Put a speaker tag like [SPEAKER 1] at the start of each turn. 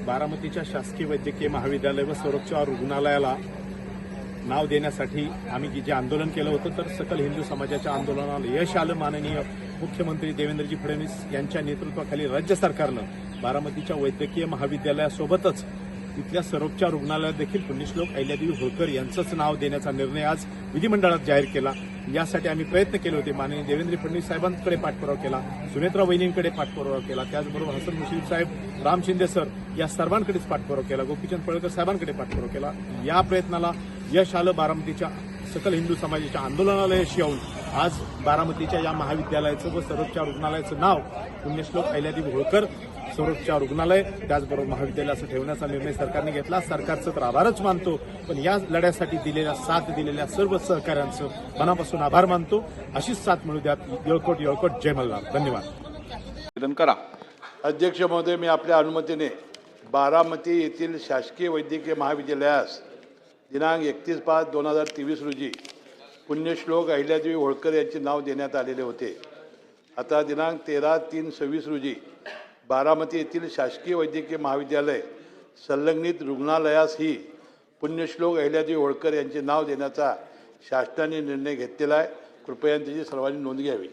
[SPEAKER 1] बारामतीच्या शासकीय वैद्यकीय महाविद्यालय व संरक्षण रुग्णालयाला नाव देण्यासाठी आम्ही जे आंदोलन केलं होतं, तर सकल हिंदू समाजाच्या आंदोलनाला यश आलं. माननीय मुख्यमंत्री देवेंद्रजी फडणवीस यांच्या नेतृत्वाखाली राज्य सरकारनं बारामतीच्या वैद्यकीय महाविद्यालयासोबतच इथल्या सर्वोपचार रुग्णालयात देखील पुण्यश्लोक अहिल्यादेवी होळकर यांचंच नाव देण्याचा निर्णय आज विधिमंडळात जाहीर केला. यासाठी आम्ही प्रयत्न केले होते. माननीय देवेंद्र फडणवीस साहेबांकडे पाठपुरावा केला, सुनेत्रा वहिनींकडे पाठपुरावा केला, त्याचबरोबर हसन मुश्रीफ साहेब, राम शिंदे सर या सर्वांकडेच पाठपुरावा केला, गोपीचंद पडळकर साहेबांकडे पाठपुरावा केला. या प्रयत्नाला यश आलं. बारामतीच्या सकल हिंदू समाजाच्या आंदोलनाला यश येऊन आज बारामतीच्या या महाविद्यालयाचं व सर्वोपचार रुग्णालयाचं नाव पुण्यश्लोक अहिल्यादेवी होळकर सर्वोपचार रुग्णालय त्याचबरोबर महाविद्यालय असं ठेवण्याचा निर्णय सरकारने घेतला. सरकारचं तर आभारच मानतो, पण या लढ्यासाठी साथ दिलेल्या सर्व सहकाऱ्यांचं मनापासून आभार मानतो. अशीच साथ मिळू द्यात. येळकोट येळकोट, जय मल्हार. धन्यवाद.
[SPEAKER 2] अध्यक्ष महोदय, मी आपल्या अनुमतीने बारामती येथील शासकीय वैद्यकीय महाविद्यालयास दिनांक 31/5/2023 रोजी पुण्यश्लोक अहिल्यादेवी होळकर यांचे नाव देण्यात आलेले होते. आता दिनांक 13/3/26 रोजी बारामती येथील शासकीय वैद्यकीय महाविद्यालय संलग्नित रुग्णालयासही पुण्यश्लोक अहिल्यादेवी होळकर यांचे नाव देण्याचा शासनाने निर्णय घेतलेला आहे. कृपया त्याची सर्वांनी नोंद घ्यावी.